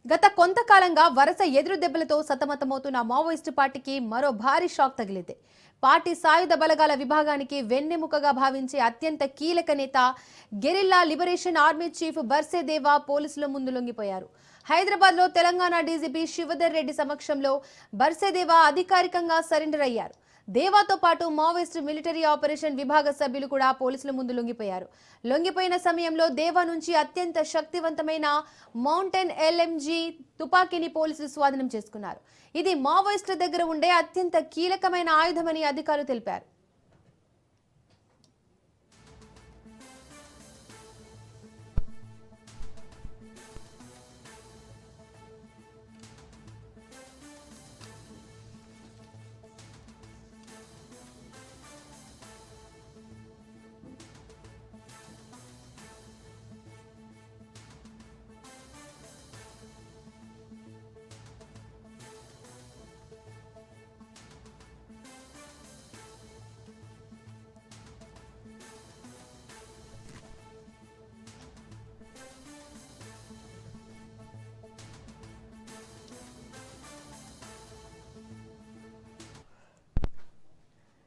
గత కొంతకాలంగా వరుస ఎదురు దెబ్బలతో సతమతమవుతున్న మావోయిస్టు పార్టీకి మరో భారీ షాక్ తగిలింది. పార్టీ సాయుధ బలగాల విభాగానికి వెన్నెముకగా భావించే అత్యంత కీలక నేత గెరిల్లా లిబరేషన్ ఆర్మీ చీఫ్ బర్సేదేవా పోలీసుల ముందు లొంగిపోయారు. హైదరాబాద్లో తెలంగాణ డీజీపీ శివధర్ రెడ్డి సమక్షంలో బర్సేదేవా అధికారికంగా సరెండర్ అయ్యారు. దేవాతో పాటు మావోయిస్టు మిలిటరీ ఆపరేషన్ విభాగ సభ్యులు కూడా పోలీసుల ముందు లొంగిపోయారు. లొంగిపోయిన సమయంలో దేవా నుంచి అత్యంత శక్తివంతమైన మౌంటైన్ LMG తుపాకీని పోలీసులు స్వాధీనం చేసుకున్నారు. ఇది మావోయిస్టుల దగ్గర ఉండే అత్యంత కీలకమైన ఆయుధమని అధికారులు తెలిపారు.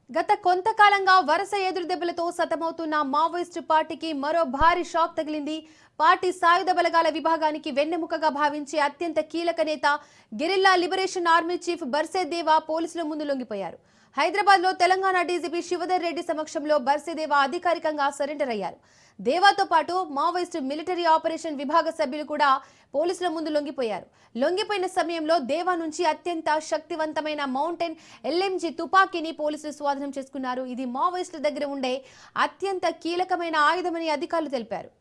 గత కొంతకాలంగా వరుస ఎదురు దెబ్బలతో సతమవుతున్న మావోయిస్టు పార్టీకి మరో భారీ షాక్ తగిలింది. పార్టీ సాయుధ బలగాల విభాగానికి వెన్నెముకగా భావించే అత్యంత కీలక నేత గెరిల్లా లిబరేషన్ ఆర్మీ చీఫ్ బర్సేదేవా పోలీసుల ముందు లొంగిపోయారు. హైదరాబాద్లో తెలంగాణ డీజీపీ శివధర్ రెడ్డి సమక్షంలో బర్సేదేవా అధికారికంగా సరెండర్ అయ్యారు. దేవాతో పాటు మావోయిస్టు మిలిటరీ ఆపరేషన్ విభాగ సభ్యులు కూడా పోలీసుల ముందు లొంగిపోయారు. లొంగిపోయిన సమయంలో దేవా నుంచి అత్యంత శక్తివంతమైన మౌంటైన్ LMG తుపాకీని పోలీసులు స్వాధీనం చేసుకున్నారు. ఇది మావోయిస్టుల దగ్గర ఉండే అత్యంత కీలకమైన ఆయుధమని అధికారులు తెలిపారు.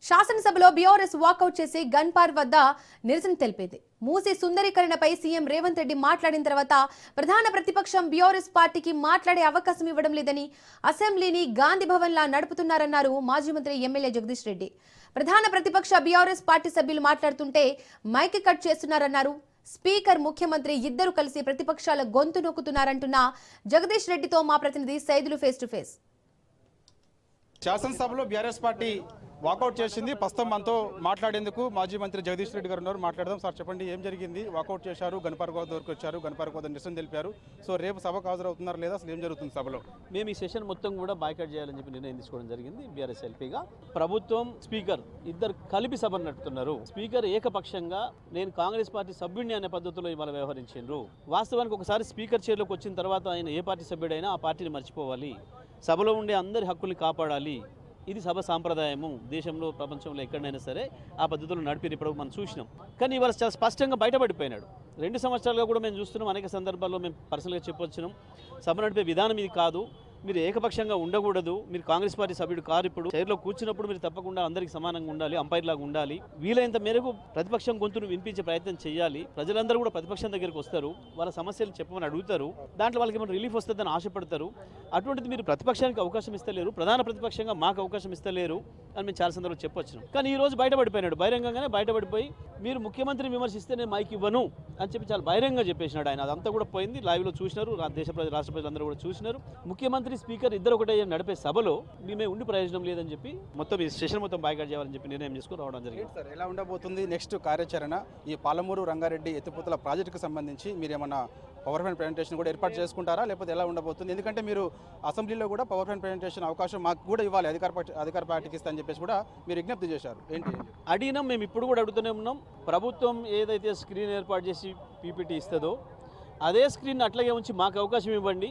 శాసనసభలో బీఆర్ఎస్ వాకౌట్ చేసి గన్పార్ వద్ద నిరసన తెలిపింది. మూసీ సుందరీకరణపై సీఎం రేవంత్ రెడ్డి మాట్లాడిన తర్వాత ప్రధాన ప్రతిపక్షం బీఆర్ఎస్ పార్టీకి మాట్లాడే అవకాశం ఇవ్వడం లేదని, అసెంబ్లీని గాంధీ భవన్ లా నడుపుతున్నారన్నారు మాజీ మంత్రి ఎమ్మెల్యే జగదీష్ రెడ్డి. ప్రధాన ప్రతిపక్ష బీఆర్ఎస్ పార్టీ సభ్యులు మాట్లాడుతుంటే మైక్ కట్ చేస్తున్నారన్నారు. స్పీకర్, ముఖ్యమంత్రి ఇద్దరు కలిసి ప్రతిపక్షాల గొంతు నొక్కుతున్నారంటున్న జగదీష్ రెడ్డితో మా ప్రతినిధి సైదులు ఫేస్ టు ఫేస్. శాసనసభలో బీఆర్ఎస్ పార్టీ వాకౌట్ చేసింది. ప్రస్తుతం మనతో మాట్లాడేందుకు మాజీ మంత్రి జగదీష్ రెడ్డి గారు ఉన్నారు. మాట్లాడదాం. సార్ చెప్పండి, ఏం జరిగింది? వాకౌట్ చేశారు, గన్పార్ గోద వరకు వచ్చారు, గన్పార్ గోద నిరసన తెలిపారు. సో రేపు సభకు హాజరవుతున్నారు లేదా? అసలు ఏం జరుగుతుంది సభలో? మేము ఈ సెషన్ మొత్తం కూడా బాయ్కాట్ చేయాలని చెప్పి నిర్ణయం తీసుకోవడం జరిగింది. బీఆర్ఎస్ ఎల్పీగా ప్రభుత్వం, స్పీకర్ ఇద్దరు కలిపి సభను నడుపుతున్నారు. స్పీకర్ ఏకపక్షంగా నేను కాంగ్రెస్ పార్టీ సభ్యుడిని అనే పద్ధతిలో ఇవాళ వ్యవహరించారు. వాస్తవానికి ఒకసారి స్పీకర్ చైర్లోకి వచ్చిన తర్వాత ఆయన ఏ పార్టీ సభ్యుడైనా ఆ పార్టీని మర్చిపోవాలి, సభలో ఉండే అందరి హక్కుల్ని కాపాడాలి. ఇది సభ సాంప్రదాయము. దేశంలో, ప్రపంచంలో ఎక్కడైనా సరే ఆ పద్ధతులు నడిపి ఇప్పుడు మనం చూసినాం. కానీ ఇవాళ చాలా స్పష్టంగా బయటపడిపోయినాడు. 2 సంవత్సరాలుగా కూడా మేము చూస్తున్నాం. అనేక సందర్భాల్లో మేము పర్సనల్గా చెప్పొచ్చినాం, సభ నడిపే విధానం ఇది కాదు, మీరు ఏకపక్షంగా ఉండకూడదు, మీరు కాంగ్రెస్ పార్టీ సభ్యుడు కారు, ఇప్పుడు చైర్లో కూర్చున్నప్పుడు మీరు తప్పకుండా అందరికీ సమానంగా ఉండాలి, అంపైర్ లాగా ఉండాలి, వీలైనంత మేరకు ప్రతిపక్షం గొంతును వినిపించే ప్రయత్నం చేయాలి. ప్రజలందరూ కూడా ప్రతిపక్షం దగ్గరికి వస్తారు, వాళ్ళ సమస్యలు చెప్పమని అడుగుతారు, దాంట్లో వాళ్ళకి ఏమైనా రిలీఫ్ వస్తుందని ఆశపడతారు. అటువంటిది మీరు ప్రతిపక్షానికి అవకాశం ఇస్తలేరు, ప్రధాన ప్రతిపక్షంగా మాకు అవకాశం ఇస్తలేరు అని మేము చాలా సందర్భాలు చెప్పొచ్చినాం. కానీ ఈ రోజు బయటపడిపోయినాడు, బహిరంగంగానే బయటపడిపోయి మీరు ముఖ్యమంత్రిని విమర్శిస్తే నేను మైక్ ఇవ్వను అని చెప్పి చాలా బహిరంగంగా చెప్పేసినాడు ఆయన. అదంతా కూడా పోయింది, లైవ్లో చూసినారు, దేశ ప్రజలు, రాష్ట్ర ప్రజలందరూ కూడా చూసినారు. ముఖ్యమంత్రి, స్పీకర్ ఇద్దరు ఒకటే నడిపే సభలో మేమే ఉండి ప్రయోజనం లేదని చెప్పి మొత్తం ఈ సెషన్ మొత్తం బాయ్కాట్ చేయాలని చెప్పి నిర్ణయం చేసుకుని రావడం జరిగింది. సార్, ఎలా ఉండబోతుంది నెక్స్ట్ కార్యాచరణ? ఈ పాలమూరు రంగారెడ్డి ఎత్తిపోతల ప్రాజెక్టుకు సంబంధించి మీరు ఏమన్నా పవర్ పాయింట్ ప్రజెంటేషన్ కూడా ఏర్పాటు చేసుకుంటారా, లేకపోతే ఎలా ఉండబోతుంది? ఎందుకంటే మీరు అసెంబ్లీలో కూడా పవర్ పాయింట్ ప్రజెంటేషన్ అవకాశం మాకు కూడా ఇవ్వాలి, అధికార పార్టీకి ఇస్తా అని చెప్పేసి కూడా మీరు విజ్ఞప్తి చేశారు. ఏంటి అడిగినాం, మేము ఇప్పుడు కూడా అడుగుతూనే ఉన్నాం. ప్రభుత్వం ఏదైతే స్క్రీన్ ఏర్పాటు చేసి PPT ఇస్తుందో అదే స్క్రీన్ అట్లాగే ఉంచి మాకు అవకాశం ఇవ్వండి.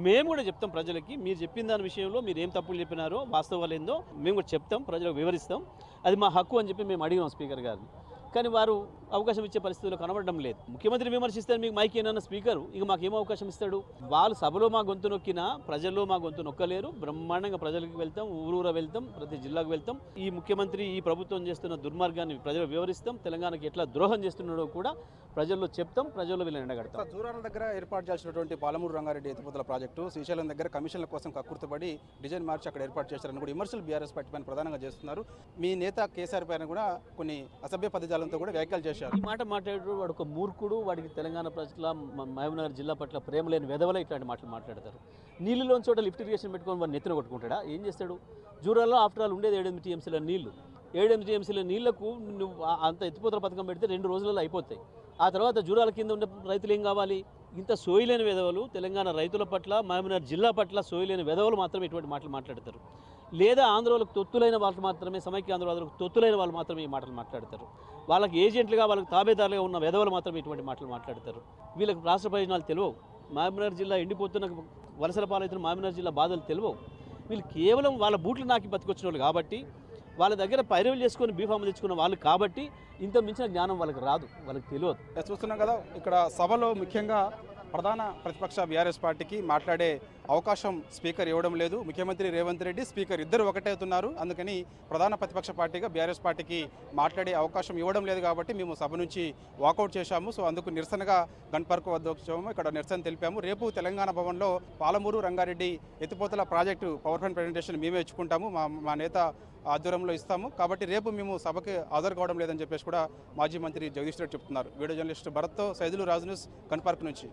మేము కూడా చెప్తాం ప్రజలకి, మీరు చెప్పిన దాని విషయంలో మీరు ఏం తప్పులు చెప్పినారో, వాస్తవాలు ఏందో మేము కూడా చెప్తాం, ప్రజలకు వివరిస్తాం. అది మా హక్కు అని చెప్పి మేము అడిగినాం స్పీకర్ గారిని. కానీ వారు అవకాశం ఇచ్చే పరిస్థితుల్లో కనబడడం లేదు. ముఖ్యమంత్రి విమర్శిస్తే మీకు మైక్ ఏనన్న స్పీకరు ఇక మాకేమో అవకాశం ఇస్తాడు? వాళ్ళు సభలో మా గొంతు నొక్కినా ప్రజల్లో మా గొంతు నొక్కలేరు. బ్రహ్మాండంగా ప్రజలకు వెళ్తాం, ఊరూర వెళ్తాం, ప్రతి జిల్లాకు వెళ్తాం. ఈ ముఖ్యమంత్రి, ఈ ప్రభుత్వం చేస్తున్న దుర్మార్గాన్ని ప్రజలు వివరిస్తాం. తెలంగాణకి ఎట్లా ద్రోహం చేస్తున్నాడో కూడా ప్రజల్లో చెప్తాం, ప్రజల్లో వీళ్ళని ఎండగడతాం. జూరాల దగ్గర ఏర్పాటు చేసినటువంటి పాలమూరు రంగారెడ్డి ఎత్తిపోతల ప్రాజెక్టు శ్రీశైలం దగ్గర కమిషన్ల కోసం కక్కుర్తిపడి డిజైన్ మార్చి అక్కడ ఏర్పాటు చేశారని కూడా విమర్శలు బీఆర్ఎస్ పార్టీ పైన ప్రధానంగా చేస్తున్నారు. మీ నేత కేసీఆర్ పైన కూడా కొన్ని అసభ్య పదజాలంతో కూడా వ్యాఖ్యలు చేశారు. ఈ మాట మాట్లాడేటప్పుడు వాడు ఒక మూర్ఖుడు, వాడికి తెలంగాణ ప్రజల మహబూబ్నగర్ జిల్లా పట్ల ప్రేమ లేని వెధవల ఇట్లాంటి మాటలు మాట్లాడతారు. నీళ్ళలోని చోట లిఫ్ట్ ఇరిగేషన్ పెట్టుకొని వాడు నెత్తిన కొట్టుకుంటాడా? ఏం చేస్తాడు? జూరాల్లో ఆఫ్టర్ ఆల్ ఉండేది 7 టీఎంసీల నీళ్లు. 7 టీఎంసీల నీళ్లకు నువ్వు అంత ఎత్తిపోతల పథకం పెడితే 2 రోజులలో అయిపోతాయి. ఆ తర్వాత జూరాల కింద ఉన్న రైతులు ఏం కావాలి? ఇంత సోయిలేని వెధవలు తెలంగాణ రైతుల పట్ల మహబూబ్నగర్ జిల్లా పట్ల సోయిలేని వెధవలు మాత్రమే ఇటువంటి మాటలు మాట్లాడతారు. లేదా ఆంధ్రలకు తొత్తులైన వాళ్ళు మాత్రమే, సమైక్య ఆంధ్రవాదులకు తొత్తులైన వాళ్ళు మాత్రమే ఈ మాటలు మాట్లాడతారు. వాళ్ళకి ఏజెంట్లుగా, వాళ్ళకి తాబేదారులుగా ఉన్న వెధవలు మాత్రమే ఇటువంటి మాటలు మాట్లాడతారు. వీళ్ళకి రాష్ట్ర ప్రయోజనాలు తెలియవు. మహబూబ్నగర్ జిల్లా ఎండిపోతున్న వలసల పాలవుతున్న మహబూబ్నగర్ జిల్లా బాధలు తెలియవు. వీళ్ళు కేవలం వాళ్ళ బూట్లు నాకి బతికొచ్చిన వాళ్ళు కాబట్టి, వాళ్ళ దగ్గర పైరవులు చేసుకొని బీఫామ్ తెచ్చుకున్న వాళ్ళు కాబట్టి ఇంత మించిన జ్ఞానం వాళ్ళకి రాదు, వాళ్ళకి తెలియదు. చూస్తున్నాం కదా, ఇక్కడ సభలో ముఖ్యంగా ప్రధాన ప్రతిపక్ష బీఆర్ఎస్ పార్టీకి మాట్లాడే అవకాశం స్పీకర్ ఇవ్వడం లేదు. ముఖ్యమంత్రి రేవంత్ రెడ్డి, స్పీకర్ ఇద్దరు ఒకటే అవుతున్నారు. అందుకని ప్రధాన ప్రతిపక్ష పార్టీగా బీఆర్ఎస్ పార్టీకి మాట్లాడే అవకాశం ఇవ్వడం లేదు కాబట్టి మేము సభ నుంచి వాకౌట్ చేశాము. సో అందుకు నిరసనగా గన్ పార్క్ వద్ద వచ్చాము, ఇక్కడ నిరసన తెలిపాము. రేపు తెలంగాణ భవన్లో పాలమూరు రంగారెడ్డి ఎత్తిపోతల ప్రాజెక్టు పవర్ పాయింట్ ప్రజెంటేషన్ మేమే ఇచ్చుకుంటాము, మా నేత ఆధ్వర్యంలో ఇస్తాము. కాబట్టి రేపు మేము సభకి హాజరు కావడం లేదని చెప్పేసి కూడా మాజీ మంత్రి జగదీష్ రెడ్డి చెప్తున్నారు. వీడియో జర్నలిస్ట్ భరత్తో సైదులు రాజు న్యూస్, గన్ పార్క్ నుంచి.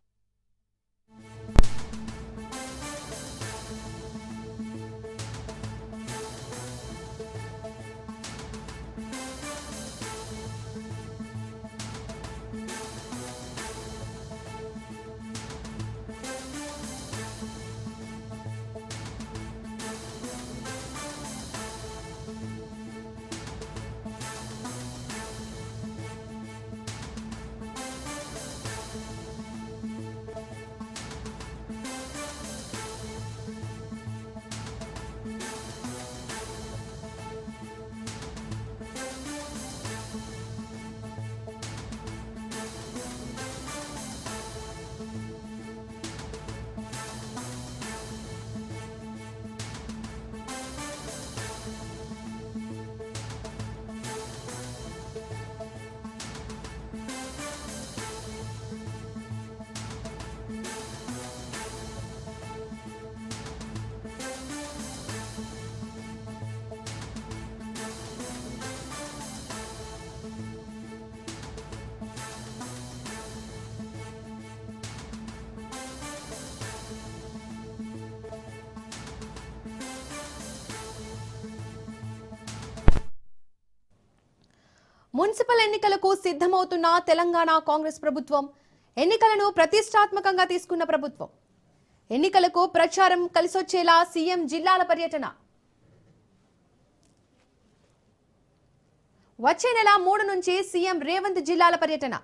మున్సిపల్ ఎన్నికలకు సిద్ధమవుతున్న తెలంగాణ కాంగ్రెస్ ప్రభుత్వం ఎన్నికలను ప్రతిష్టాత్మకంగా తీసుకున్న ప్రభుత్వం. ఎన్నికలకు ప్రచారం కలిసొచ్చేలా సీఎం జిల్లాల పర్యటన. వచ్చే నెల 3 నుంచి సీఎం రేవంత్ జిల్లాల పర్యటన.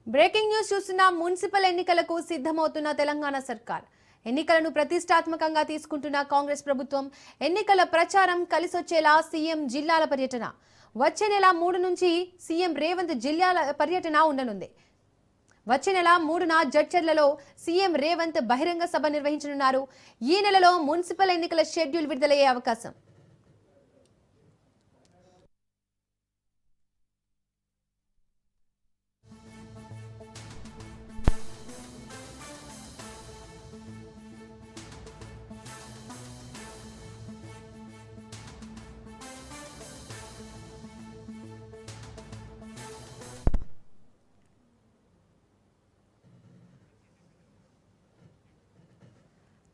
బ్రేకింగ్ న్యూస్ చూస్తున్న మున్సిపల్ ఎన్నికలకు సిద్ధమవుతున్న తెలంగాణ సర్కార్. ఎన్నికలను ప్రతిష్టాత్మకంగా తీసుకుంటున్న కాంగ్రెస్ ప్రభుత్వం ఎన్నికల ప్రచారం కలిసొచ్చేలా సీఎం జిల్లాల పర్యటన. వచ్చే నెల 3 నుంచి సీఎం రేవంత్ జిల్లాల పర్యటన ఉండనుంది. వచ్చే నెల 3న జడ్చర్లలో సీఎం రేవంత్ బహిరంగ సభ నిర్వహించనున్నారు. ఈ నెలలో మున్సిపల్ ఎన్నికల షెడ్యూల్ విడుదలయ్యే అవకాశం.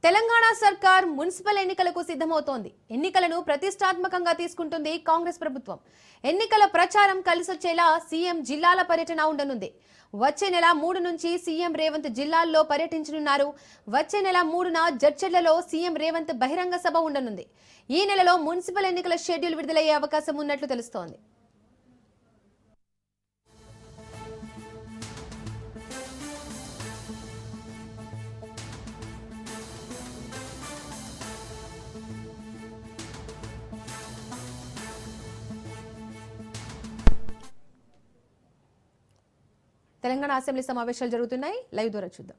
తెలంగాణ సర్కార్ మున్సిపల్ ఎన్నికలకు సిద్ధమవుతోంది. ఎన్నికలను ప్రతిష్టాత్మకంగా తీసుకుంటుంది కాంగ్రెస్ ప్రభుత్వం. ఎన్నికల ప్రచారం కలిసొచ్చేలా సీఎం జిల్లాల పర్యటన ఉండనుంది. వచ్చే నెల 3 నుంచి సీఎం రేవంత్ జిల్లాల్లో పర్యటించనున్నారు. వచ్చే నెల 3న జడ్చర్లలో సీఎం రేవంత్ బహిరంగ సభ ఉండనుంది. ఈ నెలలో మున్సిపల్ ఎన్నికల షెడ్యూల్ విడుదలయ్యే అవకాశం ఉన్నట్లు తెలుస్తోంది. తెలంగాణ అసెంబ్లీ సమావేశాలు జరుగుతున్నాయి. లైవ్ ద్వారా చూద్దాం.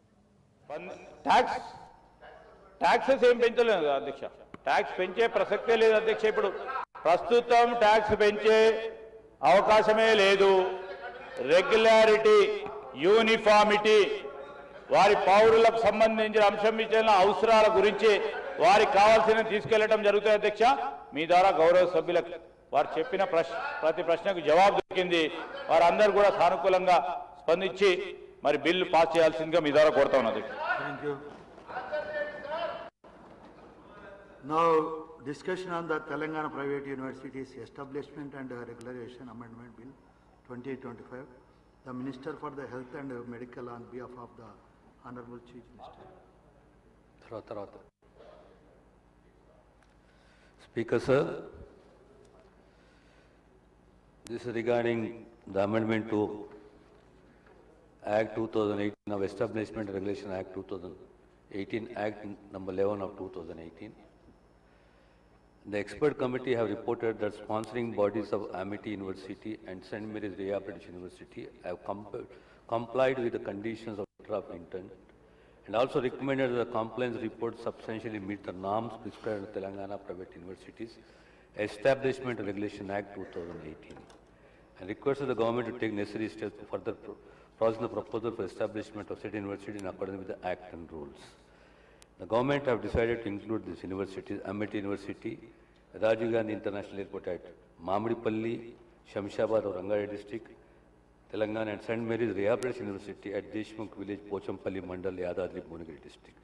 ట్యాక్సెస్ ఏం పెంచలేదు అధ్యక్ష. ట్యాక్స్ పెంచే ప్రసక్తే లేదు అధ్యక్ష. ఇప్పుడు ప్రస్తుతం ట్యాక్స్ పెంచే అవకాశమే లేదు. రెగ్యులారిటీ, యూనిఫామిటీ, వారి పౌరులకు సంబంధించిన అంశం ఇచ్చిన అవసరాల గురించి వారికి కావాల్సిన తీసుకెళ్లడం జరుగుతుంది అధ్యక్ష. మీ ద్వారా గౌరవ సభ్యులకు వారు చెప్పిన ప్రతి ప్రశ్నకు జవాబు దొరికింది. వారందరూ కూడా సానుకూలంగా స్పందించి మరి బిల్లు పాస్ చేయాల్సిందిగా మీ ద్వారా కోరుతా ఉన్నది. Thank you. Now, discussion on the Telangana Private Universities Establishment and Regulation Amendment Bill 2025. The Minister for the Health and Medical on behalf of the Honorable Chief Minister. Speaker sir, this is regarding the amendment to Act 2018 of Establishment and Regulation Act 2018, Act number 11 of 2018. The expert committee have reported that sponsoring bodies of Amity University and St. Mary's Rehabilitation University have complied with the conditions of letter of intent and also recommended that the compliance report substantially meet the norms prescribed in Telangana Private Universities Establishment and Regulation Act 2018 and requested the government to take necessary steps to further process the proposal for establishment of said university in accordance with the Act and rules. The government have decided to include these universities, Amity University, Rajiv Gandhi International Airport at Mamdipalli, Shamshabad or Rangareddy district, Telangana, and St. Mary's Rehabilitation University at Deshmukh village, Pochampalli Mandal, Yadadri, Bhuvanagar district.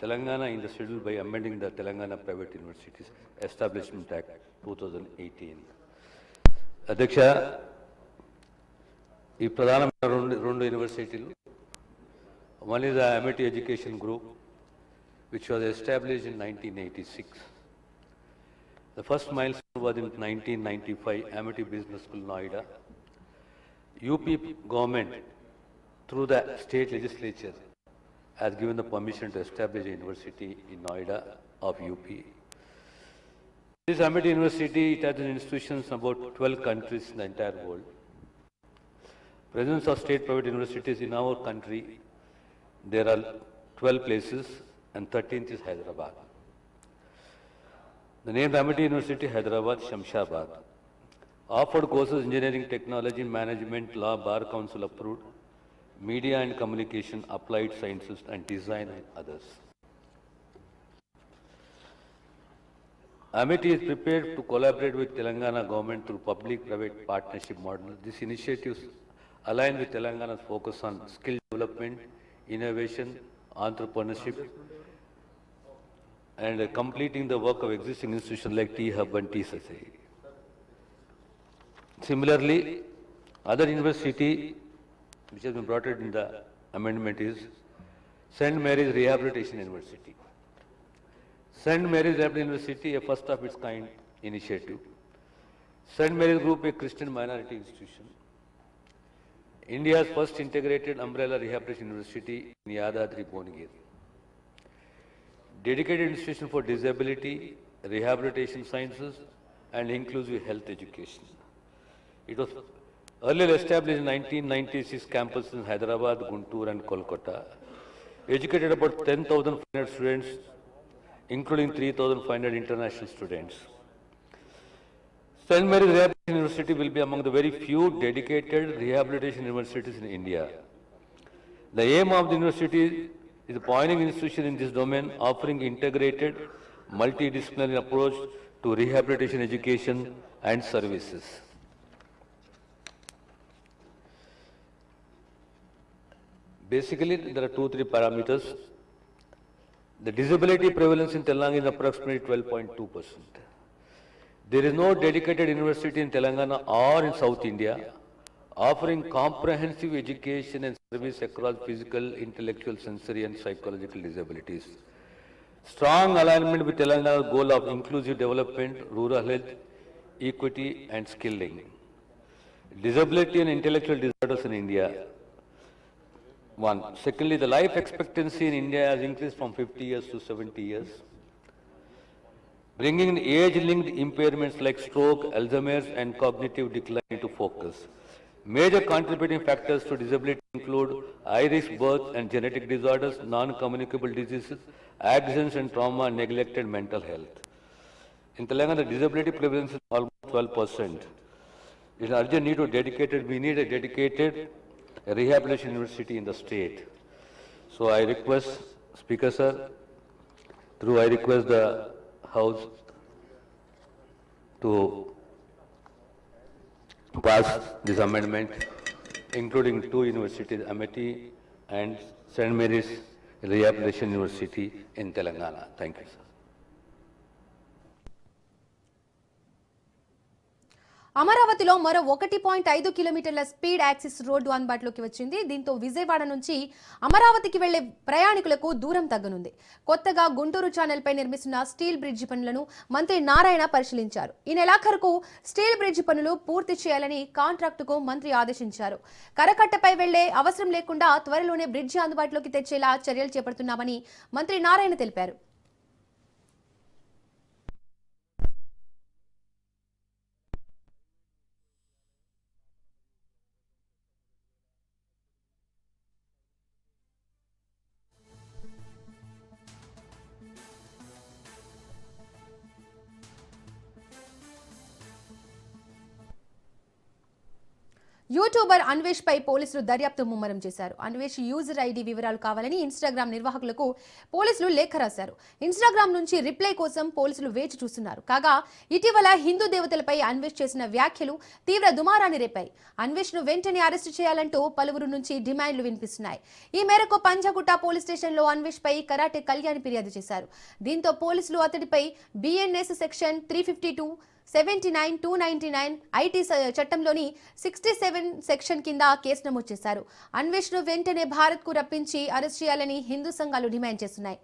Telangana in the schedule by amending the Telangana Private Universities Establishment Act 2018. Adhyaksha, ఈ ప్రధానమైన రెండు యూనివర్సిటీలు, one is the Amity Education Group which was established in 1986. The first milestone was in 1995, Amity Business School, Noida. UP government through the state legislature has given the permission to establish a university in Noida of UP. This Amity University, it has institutions in about 12 countries in the entire world. Presence of state private universities in our country, there are 12 places and 13th is Hyderabad. The name Amity University, Hyderabad, Shamshabad. Offered courses engineering, technology, management, law, bar council approved, media and communication, applied sciences and design and others. Amity is prepared to collaborate with Telangana government through public-private partnership model. This initiative align with Telangana's focus on skill development, innovation, entrepreneurship, and completing the work of existing institutions like T-Hub and T-Society. Similarly, other university which has been brought in the amendment is St. Mary's Rehabilitation University. St. Mary's Rehabilitation University, a first of its kind initiative. St. Mary's Group, a Christian minority institution. India's first integrated umbrella rehabilitation university in Yadadri, Bhuvanagar. Dedicated institution for disability, rehabilitation sciences, and inclusive health education. It was earlier established in 1996 campuses in Hyderabad, Guntur, and Kolkata. Educated about 10,500 students, including 3,500 international students. St. Mary's Rehabilitation University will be among the very few dedicated rehabilitation universities in India. The aim of the university is a pioneering institution in this domain, offering integrated, multidisciplinary approach to rehabilitation education and services. Basically, there are 2-3 parameters. The disability prevalence in Telangana is approximately 12.2%. There is no dedicated university in Telangana or in South India offering comprehensive education and service across physical, intellectual, sensory and psychological disabilities. Strong alignment with Telangana's goal of inclusive development, rural health, equity and skilling. Disability and intellectual disorders in India. One. Secondly, the life expectancy in India has increased from 50 years to 70 years, bringing in age-linked impairments like stroke, Alzheimer's and cognitive decline into focus. Major contributing factors to disability include high-risk birth and genetic disorders, non-communicable diseases, accidents and trauma, and neglected mental health. In Telangana, the disability prevalence is almost 12%. It's an urgent need we need a dedicated rehabilitation university in the state. So I request, Speaker Sir, I request the House to pass this amendment, including 2 universities, Amity and St. Mary's Rehabilitation University in Telangana. Thank you, sir. అమరావతిలో మరో 1.5 కిలోమీటర్ల speed axis road అందుబాటులోకి వచ్చింది. దీంతో విజయవాడ నుంచి అమరావతికి వెళ్లే ప్రయాణికులకు దూరం తగ్గనుంది. కొత్తగా గుంటూరు ఛానల్పై నిర్మిస్తున్న స్టీల్ బ్రిడ్జి పనులను మంత్రి నారాయణ పరిశీలించారు. ఈ నెలాఖరుకు స్టీల్ బ్రిడ్జి పనులు పూర్తి చేయాలని కాంట్రాక్టుకు మంత్రి ఆదేశించారు. కరకట్టపై వెళ్లే అవసరం లేకుండా త్వరలోనే బ్రిడ్జి అందుబాటులోకి తెచ్చేలా చర్యలు చేపడుతున్నామని మంత్రి నారాయణ తెలిపారు. యూట్యూబర్ అన్వేష్ పై పోలీసులు దర్యాప్తు ముమ్మరం చేశారు. అన్వేష్ యూజర్ ఐడి వివరాలు కావాలని ఇన్స్టాగ్రామ్ నిర్వాహకులకు పోలీసులు లేఖ రాశారు. ఇన్స్టాగ్రామ్ నుంచి రిప్లై కోసం పోలీసులు వేచి చూస్తున్నారు. కాగా ఇటీవల హిందూ దేవతలపై అన్వేష్ చేసిన వ్యాఖ్యలు తీవ్ర దుమారాన్ని రేపాయి. అన్వేష్ ను వెంటనే అరెస్టు చేయాలంటూ పలువురు నుంచి డిమాండ్లు వినిపిస్తున్నాయి. ఈ మేరకు పంజాగుట్ట పోలీస్ స్టేషన్లో అన్వేష్ పై కరాటే కళ్యాణ్ ఫిర్యాదు చేశారు. దీంతో పోలీసులు అతడిపై BNS సెక్షన్ 352, 79, 299 ఐటీ చట్టంలోని 67 సెక్షన్ కింద కేసు నమోదు చేశారు. అన్వేష్ ను వెంటనే భారత్ కు రప్పించి అరెస్ట్ చేయాలని హిందూ సంఘాలు డిమాండ్ చేస్తున్నాయి.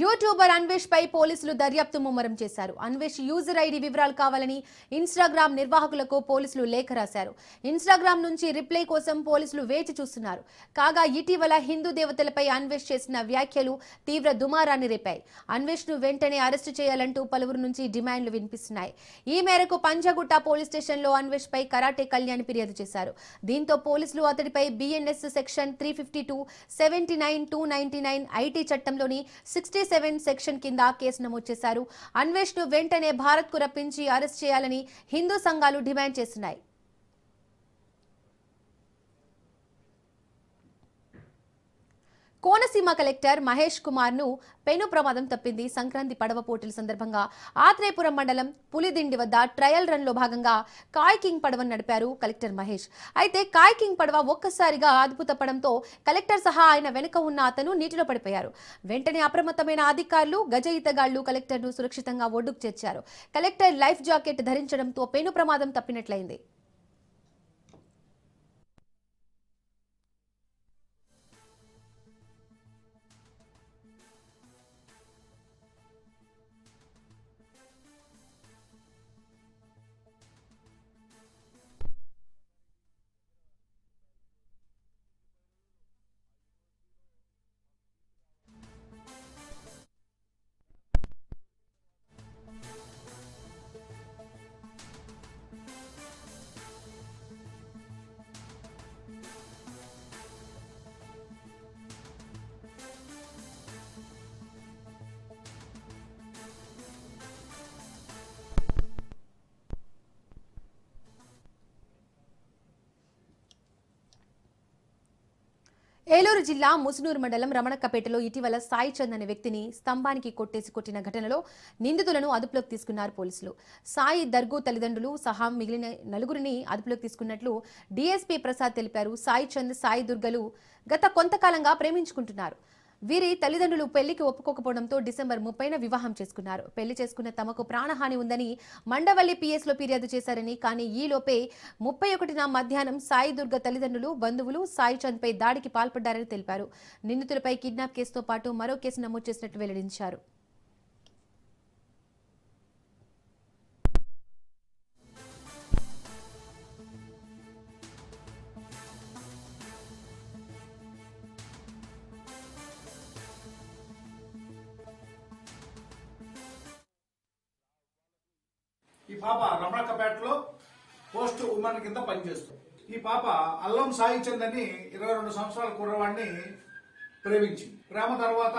యూట్యూబర్ అన్వేష్ పై పోలీసులు దర్యాప్తు ముమ్మరం చేశారు. అన్వేష్ యూజర్ ఐడి వివరాలు కావాలని ఇన్స్టాగ్రామ్ నిర్వాహకులకు పోలీసులు లేఖ రాశారు. ఇన్స్టాగ్రామ్ నుంచి రిప్లై కోసం పోలీసులు వేచి చూస్తున్నారు. కాగా ఇటీవల హిందూ దేవతలపై అన్వేష్ చేసిన వ్యాఖ్యలు తీవ్ర దుమారాన్ని రేపాయి. అన్వేష్ ను వెంటనే అరెస్టు చేయాలంటూ పలువురు నుంచి డిమాండ్లు వినిపిస్తున్నాయి. ఈ మేరకు పంజాగుట్ట పోలీస్ స్టేషన్లో అన్వేష్ పై కరాటే కళ్యాణ్ ఫిర్యాదు చేశారు. దీంతో పోలీసులు అతడిపై BNS సెక్షన్ 352, 79, 299 ఐటీ చట్టంలోని 67 సెక్షన్ కింద కేసు నమోదు చేశారు. అన్వేష్ ను వెంటనే భారత్ కు రప్పించి అరెస్ట్ చేయాలని హిందూ సంఘాలు డిమాండ్ చేస్తున్నాయి. కోనసీమ కలెక్టర్ మహేష్ కుమార్ ను పెను ప్రమాదం తప్పింది. సంక్రాంతి పడవ పోటీల సందర్భంగా ఆత్రేయపురం మండలం పులిదిండి వద్ద ట్రయల్ రన్ లో భాగంగా కాయ్కింగ్ పడవను నడిపారు కలెక్టర్ మహేష్. అయితే కాయ్కింగ్ పడవ ఒక్కసారిగా అదుపు తప్పడంతో కలెక్టర్ సహా ఆయన వెనుక ఉన్న అతను నీటిలో పడిపోయారు. వెంటనే అప్రమత్తమైన అధికారులు, గజ ఈతగాళ్లు కలెక్టర్ ను సురక్షితంగా ఒడ్డుకు చేర్చారు. కలెక్టర్ లైఫ్ జాకెట్ ధరించడంతో పెను ప్రమాదం తప్పినట్లయింది. ఏలూరు జిల్లా ముసునూరు మండలం రమణక్కపేటలో ఇటీవల సాయి చంద్ అనే వ్యక్తిని స్తంభానికి కొట్టేసి కొట్టిన ఘటనలో నిందితులను అదుపులోకి తీసుకున్నారు పోలీసులు. సాయి దర్గు తల్లిదండ్రులు సహా మిగిలిన నలుగురిని అదుపులోకి తీసుకున్నట్లు డీఎస్పీ ప్రసాద్ తెలిపారు. సాయి చంద్, సాయి దుర్గలు గత కొంతకాలంగా ప్రేమించుకుంటున్నారు. వీరి తల్లిదండ్రులు పెళ్లికి ఒప్పుకోకపోవడంతో డిసెంబర్ 30న వివాహం చేసుకున్నారు. పెళ్లి చేసుకున్న తమకు ప్రాణహాని ఉందని మండవల్లి పిఎస్లో ఫిర్యాదు చేశారని, కానీ ఈలోపే 31న మధ్యాహ్నం సాయి దుర్గ తల్లిదండ్రులు, బంధువులు సాయి చంద్పై దాడికి పాల్పడ్డారని తెలిపారు. నిందితులపై కిడ్నాప్ కేసుతో పాటు మరో కేసు నమోదు చేసినట్లు వెల్లడించారు. ఈ పాప రమణక్కపేటలో పోస్ట్ ఉమెన్ కింద పనిచేస్తుంది. ఈ పాప అల్లం సాయి చంద్ అని 22 సంవత్సరాల కుర్రవాడిని ప్రేమించింది. ప్రేమ తర్వాత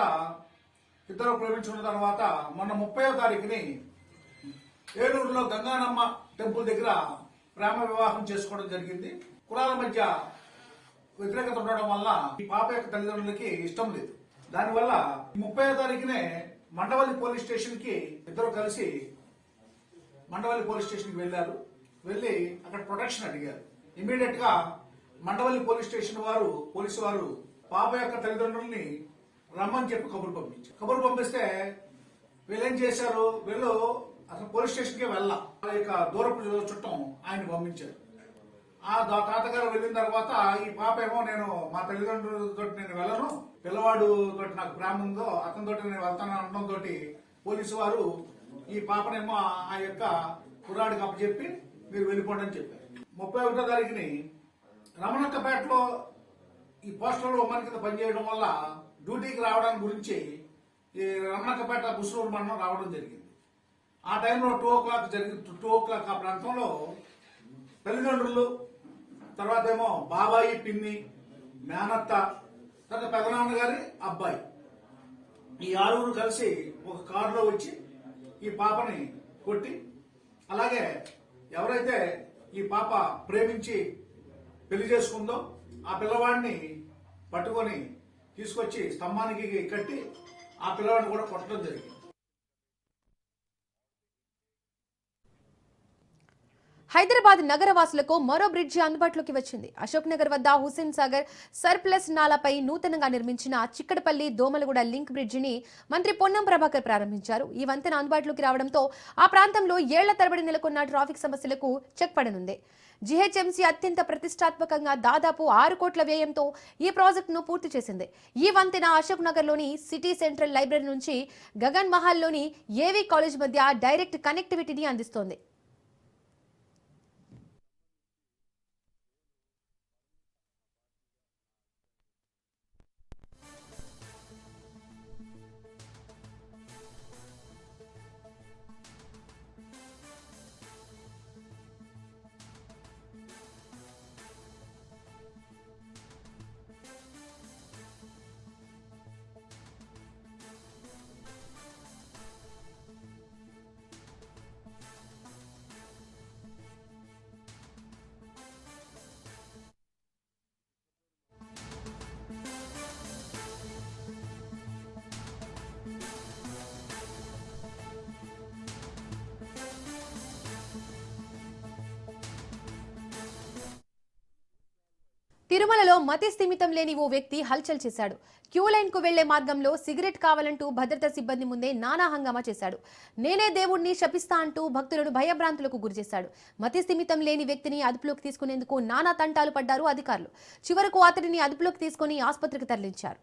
ఇద్దరు ప్రేమించుకున్న తర్వాత మొన్న 30వ తారీఖుని ఏలూరులో గంగానమ్మ టెంపుల్ దగ్గర ప్రేమ వివాహం చేసుకోవడం జరిగింది. కులాల మధ్య వ్యతిరేకత ఉండడం వల్ల ఈ పాప యొక్క తల్లిదండ్రులకి ఇష్టం లేదు. దానివల్ల 30వ తారీఖునే మండవల్లి పోలీస్ స్టేషన్ కి ఇద్దరు కలిసి మండవల్లి పోలీస్ స్టేషన్కి వెళ్లారు. వెళ్లి అక్కడ ప్రొటెక్షన్ అడిగారు. ఇమీడియట్ గా మండవల్లి పోలీస్ స్టేషన్ వారు, పోలీసు వారు పాప యొక్క తల్లిదండ్రుల్ని రమ్మని చెప్పి కబురు పంపించారు. కబురు పంపిస్తే వీళ్ళేం చేశారు, వీళ్ళు అసలు పోలీస్ స్టేషన్కే వెళ్ళా, వాళ్ళ యొక్క దూరపు చుట్టం ఆయన పంపించారు. ఆ తాతగారు వెళ్ళిన తర్వాత ఈ పాప ఏమో నేను మా తల్లిదండ్రులతో నేను వెళ్ళను, పిల్లవాడు తోటి నాకు ప్రేమ ఉందో అతనితో నేను వెళ్తాను అనడంతో పోలీసు వారు ఈ పాపనేమో ఆ యొక్క కుర్రాడికి అప్పచెప్పి మీరు వెళ్ళిపోండి అని చెప్పారు. 31వ తారీఖుని రమణక్కపేటలో ఈ పోస్టల్ ఉమెన్ కింద పనిచేయడం వల్ల డ్యూటీకి రావడానికి గురించి ఈ రమణక్కపేట ముసునూరు మండలం రావడం జరిగింది. ఆ టైంలో 2 o'clock ఆ ప్రాంతంలో తల్లిదండ్రులు, తర్వాత ఏమో బాబాయి, పిన్ని, మేనత్త, తర్వాత పెదనాన్న గారి అబ్బాయి, ఈ 6 కలిసి ఒక కారులో వచ్చి ఈ పాపని కొట్టి, అలాగే ఎవరైతే ఈ పాప ప్రేమించి పెళ్లి చేసుకుందో ఆ పిల్లవాడిని పట్టుకొని తీసుకొచ్చి స్తంభానికి కట్టి ఆ పిల్లవాడిని కూడా కొట్టడం జరిగింది. హైదరాబాద్ నగరవాసులకు మరో బ్రిడ్జి అందుబాటులోకి వచ్చింది. అశోక్ నగర్ వద్ద హుస్సేన్ సాగర్ సర్ప్లస్ నాలాపై నూతనంగా నిర్మించిన చిక్కడపల్లి దోమలగూడ లింక్ బ్రిడ్జిని మంత్రి పొన్నం ప్రభాకర్ ప్రారంభించారు. ఈ వంతెన అందుబాటులోకి రావడంతో ఆ ప్రాంతంలో ఏళ్ల తరబడి నెలకొన్న ట్రాఫిక్ సమస్యలకు చెక్ పడనుంది. జీహెచ్ఎంసీ అత్యంత ప్రతిష్టాత్మకంగా దాదాపు 6 కోట్ల వ్యయంతో ఈ ప్రాజెక్టును పూర్తి చేసింది. ఈ వంతెన అశోక్ నగర్లోని సిటీ సెంట్రల్ లైబ్రరీ నుంచి గగన్ మహల్లోని ఏవీ కాలేజ్ మధ్య డైరెక్ట్ కనెక్టివిటీని అందిస్తోంది. తిరుమలలో మతి స్థిమితం లేని ఓ వ్యక్తి హల్చల్ చేశాడు. క్యూ లైన్ కు వెళ్లే మార్గంలో సిగరెట్ కావాలంటూ భద్రతా సిబ్బంది ముందే నానా హంగామా చేశాడు. నేనే దేవుణ్ణి శపిస్తా అంటూ భక్తులను భయభ్రాంతులకు గురిచేశాడు. మతి స్థిమితం లేని వ్యక్తిని అదుపులోకి తీసుకునేందుకు నానా తంటాలు పడ్డారు అధికారులు. చివరకు అతడిని అదుపులోకి తీసుకుని ఆసుపత్రికి తరలించారు.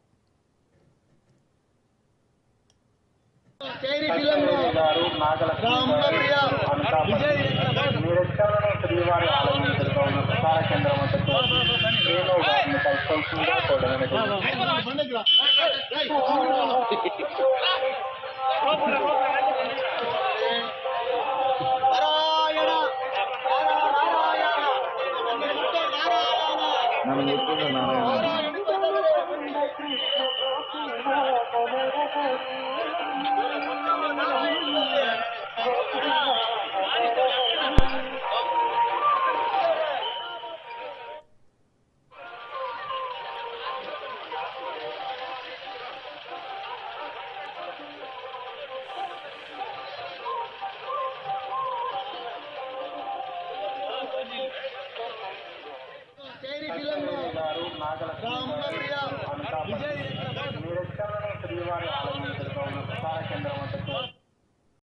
రామ